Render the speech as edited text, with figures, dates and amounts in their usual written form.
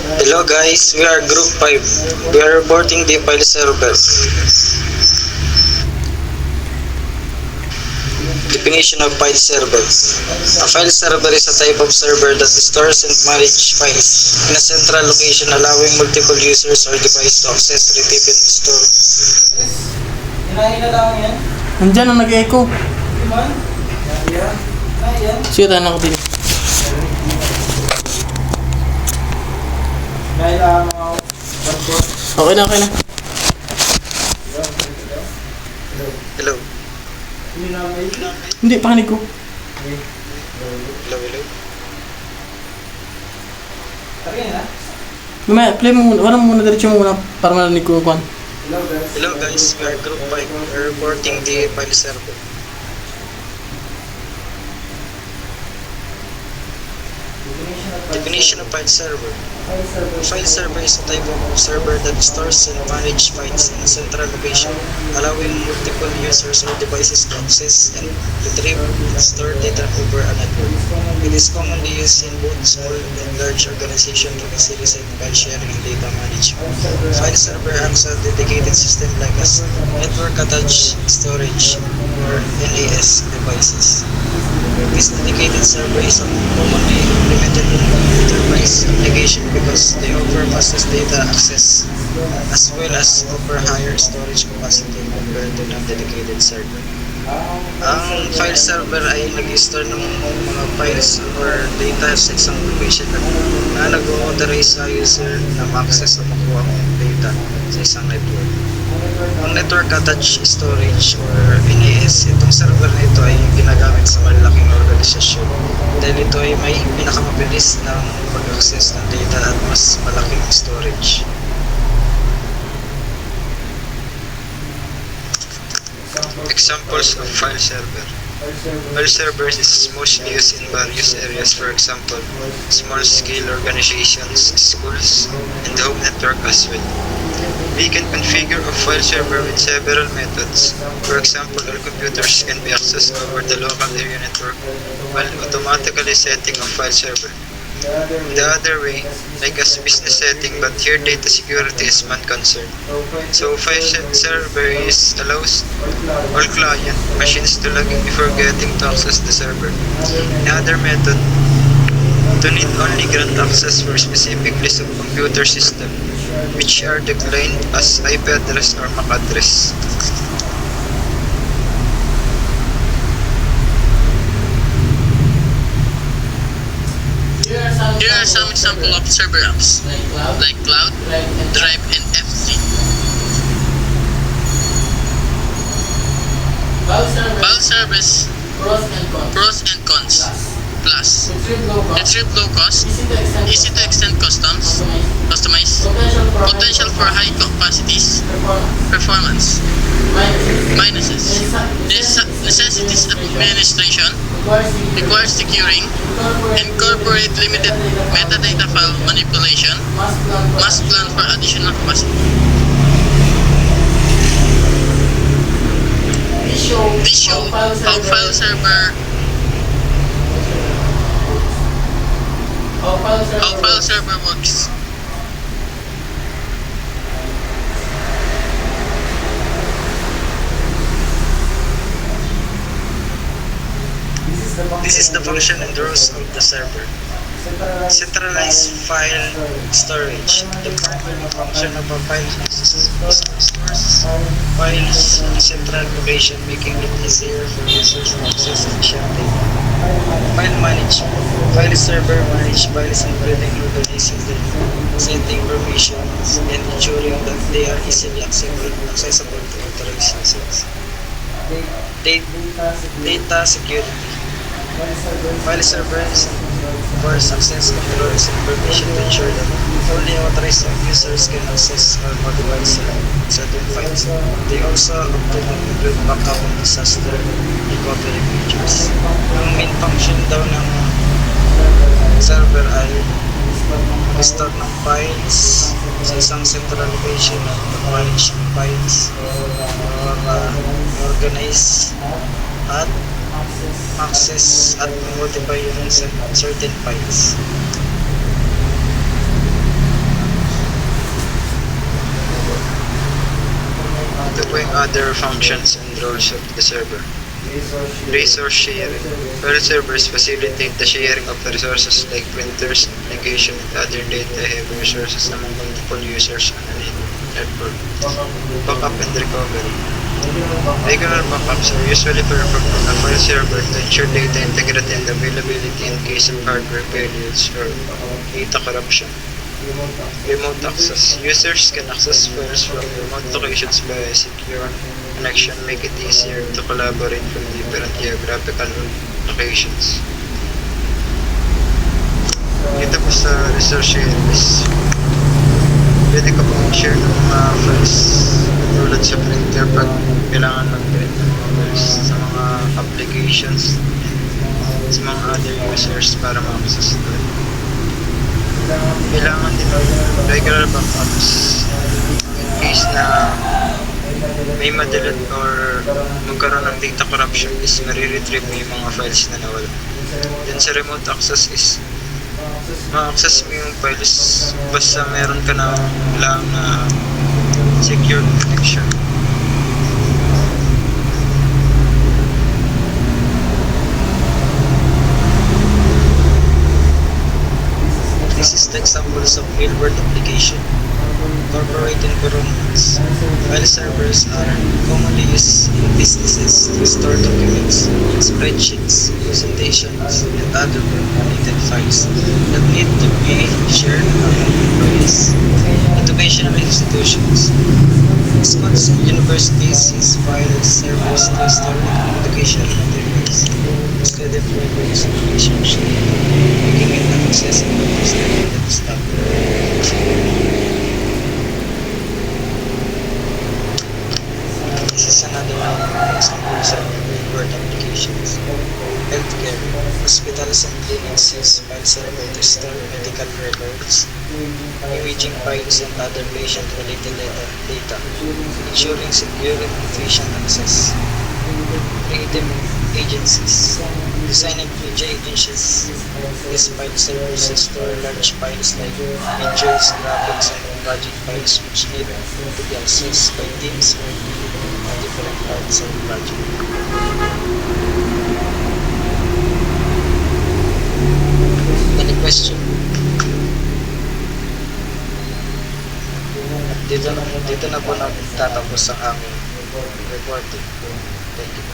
Hello guys, we are group 5. We are reporting the file server. Definition of file server. A file server is a type of server that stores and manages files in a central location, allowing multiple users or devices to access, retrieve, and store. Hinahin na lang yan. Nandyan ang nag-echo. Iman? Yan. Yan. Sige, tayo na ko din. Dahil ang Okay na, okay na. Hello. Hindi, pakinig ko. Hello. Tarihin na. Mamaya, play mo muna. Wala mo muna, diretso mo muna para marinig ko kung Hello guys, we are group 5. We are reporting the file server. Definition of file server. A file server is a type of server that stores and manages files in a central location, allowing multiple users or devices to access and retrieve and store data over a network. It is commonly used in both small and large organizations to facilitate file sharing and data management. File server acts as a dedicated system like a network attached storage or NAS devices. This dedicated server is commonly implemented in enterprise application because they offer fastest data access as well as offer higher storage capacity compared to non-dedicated server. Ang file server ay nag-store ng mga files or data sa isang location na nag-authorize sa user na ma-access o makuha ang data sa isang network. Ang network attached storage or NAS, itong server na ito ay ginagamit sa malalaking organisasyon dahil ito ay may pinakamabilis ng pag-access ng data at mas malaking storage. Examples of file server. File servers is mostly used in various areas, for example, small-scale organizations, schools, and home network as well. We can configure a file server with several methods. For example, all computers can be accessed over the local area network while automatically setting a file server. The other way, like a business setting, but here data security is one concern. So file server allows all client machines to log in before getting to access the server. Another method to need only grant access for specific list of computer system, which are declined as IP address or MAC address. Here are some examples of server apps like Cloud, Drive, and F3. File service, pros and cons. Plus, retrieve low cost, easy to extend customize, potential for high capacities, performance. Minuses, necessities administration, requires securing, incorporate limited metadata file manipulation, must plan for additional capacity. This show how file server works. This is the function and rules of the server. Centralized file storage. The primary function of a file is to store files in a central location, making it easier for users to access and share data. File management. File server manage files including organizing them, setting permissions, and ensuring that they are easily accessible to authorized users. Data security. File servers for access controls and permission to ensure that only authorized users can access or modify certain files. They also often include backup and disaster recovery features. Ang main function daw ng server ay mag-store ng files sa isang central location at mag-manage ng files or organize at access at modify yung certain files. Identifying other functions and roles of the server. Resource sharing. File servers facilitate the sharing of resources like printers, application, and other data-heavy resources among multiple users on a network. Backup and recovery. Regular backups are usually performed on a file server to ensure data integrity and availability in case of hardware failures or data corruption. Remote access. Users can access files from remote locations by a secure connection, make it easier to collaborate from different geographical locations. Dito po sa resource sharing is pwede ka pong share ng mga files tulad sa printer pag kailangan mag-print ng mga files sa mga applications sa mga other users para ma-access ito. Kailangan din ng regular backups in case na may ma-delete or magkaroon ng data corruption is mariretrieve mo yung mga files na nawala. Then sa remote access is ma-access mo yung files basta meron ka na lang na secure connection. This is the examples of real-world application. Corporate environments. File servers are commonly used in businesses to store documents, spreadsheets, presentations, and other work-related files that need to be shared among employees. Educational institutions. Schools and universities use file servers to store educational materials, study programs, and research, making it accessible to students and staff. This is another example of real-world applications. Healthcare. Hospitals and clinics use file server to store medical records, imaging files, and other patient-related data, ensuring secure and efficient access. Creative agencies. Design and media agencies use file servers to store large files like pictures, graphics, and project files which need to be accessed by teams working on different parts of the project. Any question? Dito na po nagtatapos ang aming recording. Thank you.